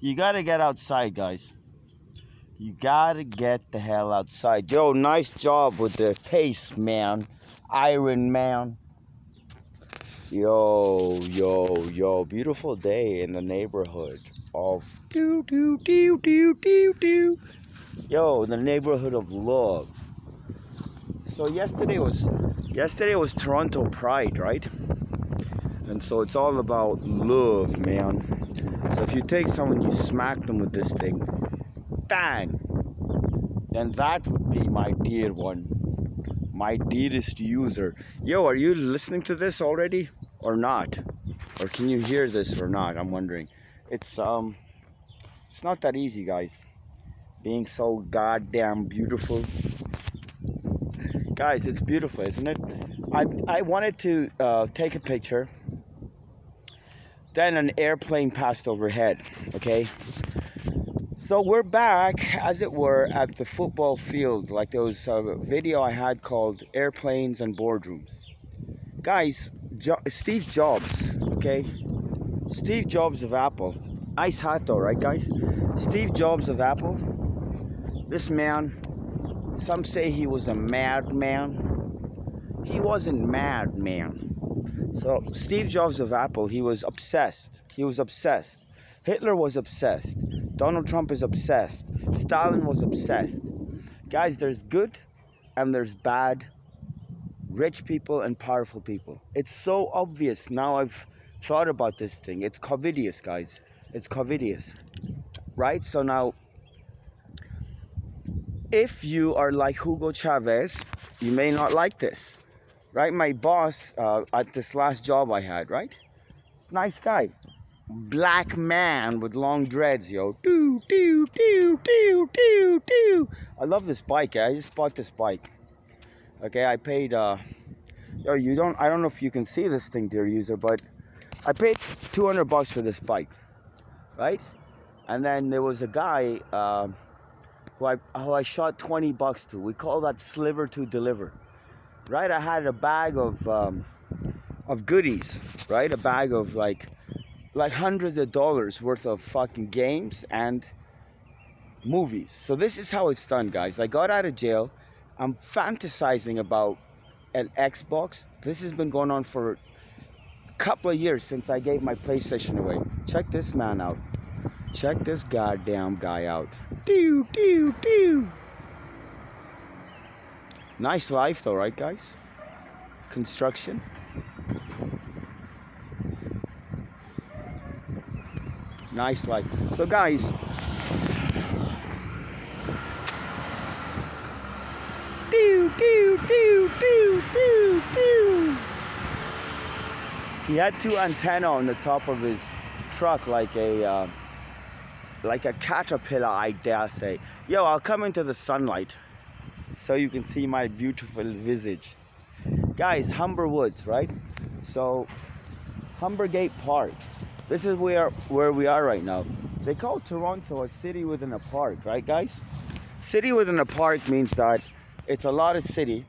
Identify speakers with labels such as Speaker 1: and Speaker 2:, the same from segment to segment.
Speaker 1: You gotta get outside, guys. You gotta get the hell outside. Yo, nice job with the pace, man. Iron Man. Yo. Beautiful day in the neighborhood of Yo, the neighborhood of love. So yesterday was Toronto Pride, right? And so it's all about love, man. So if you take someone, you smack them with this thing, bang, then that would be my dear one, my dearest user. Yo, are you listening to this already or not? Or can you hear this or not? I'm wondering. It's not that easy, guys. Being so goddamn beautiful. Guys, it's beautiful, isn't it? I wanted to take a picture. Then an airplane passed overhead, okay? So we're back, as it were, at the football field, like those video I had called Airplanes and Boardrooms. Guys, Steve Jobs, okay? Steve Jobs of Apple. Nice hat though, right, guys? Steve Jobs of Apple. This man, some say he was a madman. He wasn't mad, man. So Steve Jobs of Apple, he was obsessed. Hitler was obsessed. Donald Trump is obsessed. Stalin was obsessed. Guys, there's good and there's bad, rich people and powerful people. It's so obvious now. I've thought about this thing. It's covidious, guys. It's covidious, right? So now, if you are like Hugo Chavez, you may not like this, right? My boss at this last job I had, right? Nice guy. Black man with long dreads, yo. I love this bike. I just bought this bike. Okay, I paid yo, I don't know if you can see this thing, dear user, but I paid $200 for this bike, right? And then there was a guy who I shot $20 to. We call that sliver to deliver, right? I had a bag of goodies, right? A bag of like hundreds of dollars worth of fucking games and movies. So this is how it's done, guys. I got out of jail. I'm fantasizing about an Xbox. This has been going on for a couple of years since I gave my PlayStation away. Check this man out. Check this goddamn guy out. Nice life though, right, guys? Construction. Nice life. So guys, he had two antennae on the top of his truck, like a caterpillar, I dare say. Yo, I'll come into the sunlight so you can see my beautiful visage. Guys, Humber Woods, right? So Humbergate Park. This is where we are right now. They call Toronto a city within a park, right, guys? City within a park means that it's a lot of city.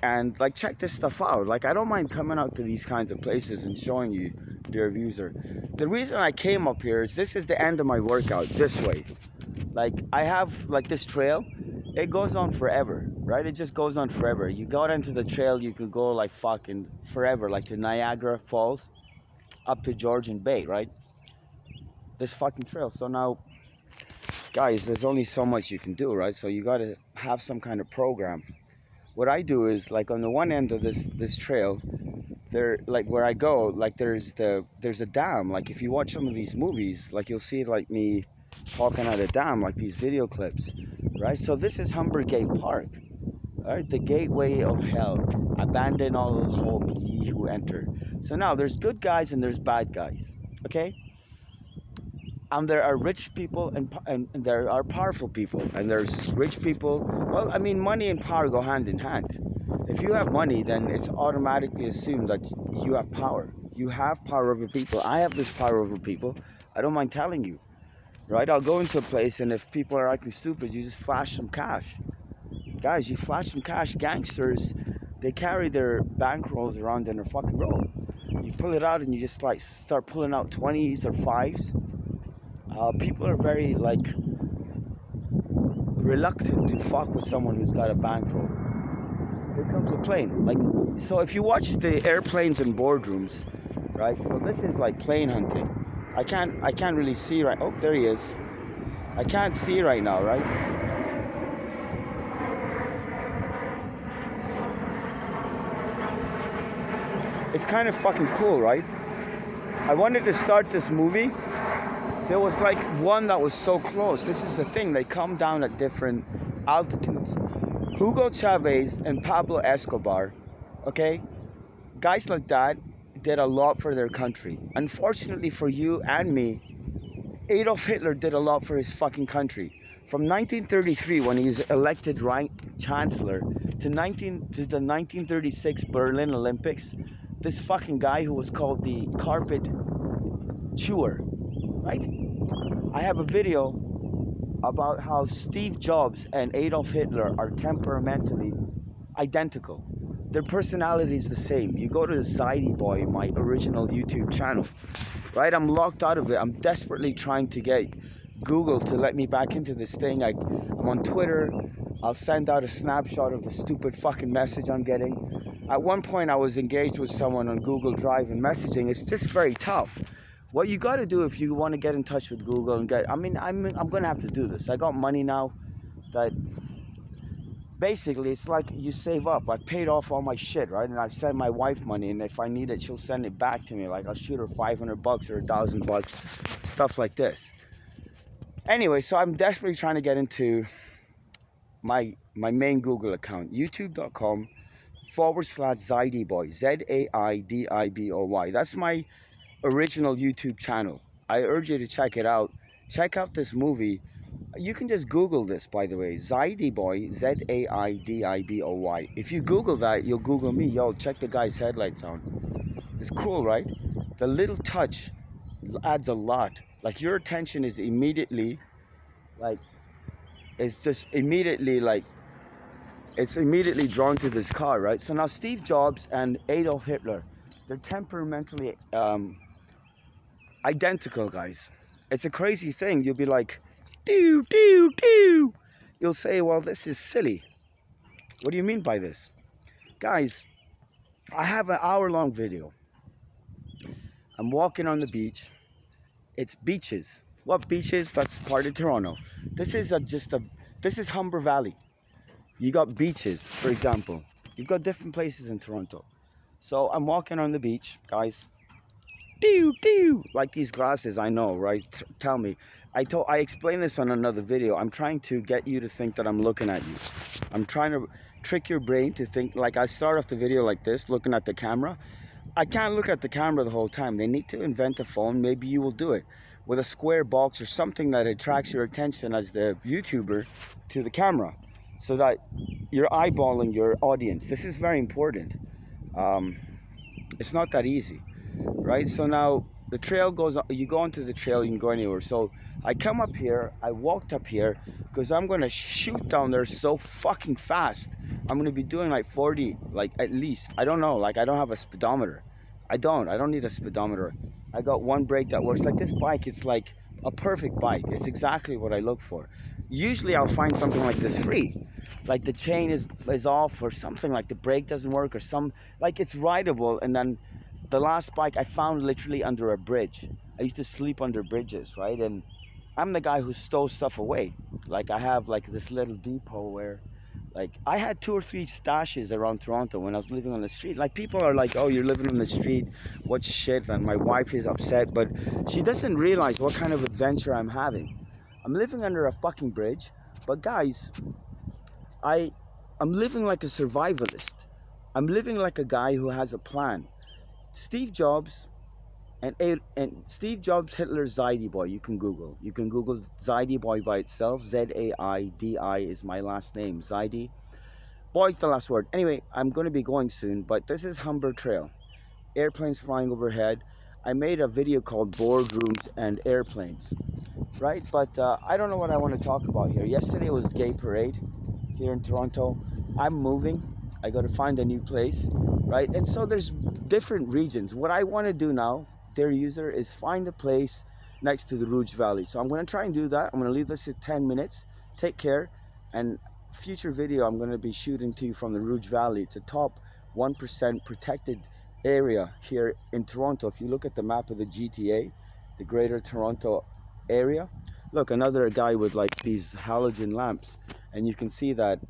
Speaker 1: And like, check this stuff out. Like, I don't mind coming out to these kinds of places and showing you, dear user. The reason I came up here is this is the end of my workout, this way. Like, I have like this trail. It goes on forever, right? It just goes on forever. You go into the trail, you could go like fucking forever, like to Niagara Falls, up to Georgian Bay, right? This fucking trail. So now, guys, there's only so much you can do, right? So you gotta have some kind of program. What I do is, like, on the one end of this trail, there, like where I go, like there's a dam. Like, if you watch some of these movies, like you'll see like me talking at a dam, like these video clips, right? So this is Humbergate Park, right? The gateway of hell. Abandon all hope, ye who enter. So now there's good guys and there's bad guys, okay? And there are rich people and there are powerful people, and there's rich people. Well, I mean, money and power go hand in hand. If you have money, then it's automatically assumed that you have power. You have power over people. I have this power over people. I don't mind telling you, right? I'll go into a place, and if people are acting stupid, you just flash some cash. Guys, you flash some cash. Gangsters, they carry their bankrolls around in their fucking robe. You pull it out and you just like start pulling out 20s or 5s. People are very like reluctant to fuck with someone who's got a bankroll. Here comes a plane. Like, so if you watch the airplanes and boardrooms, right? So this is like plane hunting. I can't really see right. Oh, there he is. I can't see right now, right? It's kind of fucking cool, right? I wanted to start this movie. There was like one that was so close. This is the thing. They come down at different altitudes. Hugo Chavez and Pablo Escobar, okay? Guys like that did a lot for their country. Unfortunately for you and me, Adolf Hitler did a lot for his fucking country. From 1933, when he was elected chancellor, to the 1936 Berlin Olympics, this fucking guy who was called the carpet chewer, right? I have a video about how Steve Jobs and Adolf Hitler are temperamentally identical. Their personality is the same. You go to Zadie Boy, my original YouTube channel, right? I'm locked out of it. I'm desperately trying to get Google to let me back into this thing. I'm on Twitter. I'll send out a snapshot of the stupid fucking message I'm getting. At one point, I was engaged with someone on Google Drive and messaging. It's just very tough. What you got to do if you want to get in touch with Google and get, I'm going to have to do this. I got money now that basically it's like you save up. I paid off all my shit, right? And I send my wife money, and if I need it, she'll send it back to me. Like I'll shoot her $500 or $1,000, stuff like this. Anyway, so I'm desperately trying to get into my main Google account, youtube.com/ZaidiBoy, ZAIDIBOY. That's my original YouTube channel. I urge you to check it out. Check out this movie. You can just Google this, by the way. Zadie Boy, ZAIDIBOY. If you Google that, you'll Google me. Yo, check the guy's headlights on. It's cool, right? The little touch adds a lot. Like your attention is immediately, like, it's immediately drawn to this car, right? So now Steve Jobs and Adolf Hitler, they're temperamentally identical, guys. It's a crazy thing. You'll be like, do. You'll say, well, this is silly. What do you mean by this? Guys, I have an hour-long video. I'm walking on the beach. It's beaches. What beaches? That's part of Toronto. This is this is Humber Valley. You got beaches, for example. You've got different places in Toronto. So I'm walking on the beach, guys. Like these glasses, I know, right? Tell me. I explained this on another video. I'm trying to get you to think that I'm looking at you. I'm trying to trick your brain to think, like I start off the video like this, looking at the camera. I can't look at the camera the whole time. They need to invent a phone. Maybe you will do it with a square box or something that attracts your attention as the YouTuber to the camera, so that you're eyeballing your audience. This is very important. It's not that easy, right? So now the trail goes, you go onto the trail, you can go anywhere. So I come up here, I walked up here because I'm going to shoot down there so fucking fast. I'm going to be doing like 40, like at least. I don't know, like I don't have a speedometer. I don't need a speedometer. I got one brake that works. Like this bike, it's like a perfect bike. It's exactly what I look for. Usually I'll find something like this free. Like the chain is off, or something, like the brake doesn't work, or like it's rideable. And then the last bike I found literally under a bridge. I used to sleep under bridges, right? And I'm the guy who stole stuff away. Like I have like this little depot where, like, I had 2 or 3 stashes around Toronto when I was living on the street. Like, people are like, oh, you're living on the street, what shit, and my wife is upset, but she doesn't realize what kind of adventure I'm having. I'm living under a fucking bridge, but guys, I'm living like a survivalist. I'm living like a guy who has a plan. Steve Jobs and Steve Jobs, Hitler, Zadie Boy. You can Google Zadie Boy by itself. Z-A-I-D-I is my last name. Zadie Boy's the last word. Anyway, I'm going to be going soon, but this is Humber Trail. Airplanes flying overhead. I made a video called Boardrooms and Airplanes, right? But I don't know what I want to talk about here. Yesterday was Gay Parade here in Toronto. I'm moving. I got to find a new place, right? And so there's different regions. What I want to do now, dear user, is find a place next to the Rouge Valley. So I'm going to try and do that. I'm going to leave this at 10 minutes. Take care, and future video I'm going to be shooting to you from the Rouge Valley. It's a top 1% protected area here in Toronto. If you look at the map of the GTA, the Greater Toronto area, look, another guy with like these halogen lamps, and you can see that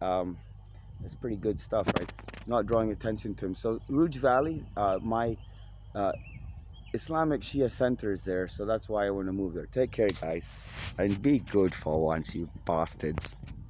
Speaker 1: it's pretty good stuff, right? Not drawing attention to him. So Rouge Valley, my Islamic Shia center is there, so that's why I want to move there. Take care, guys, and be good for once, you bastards.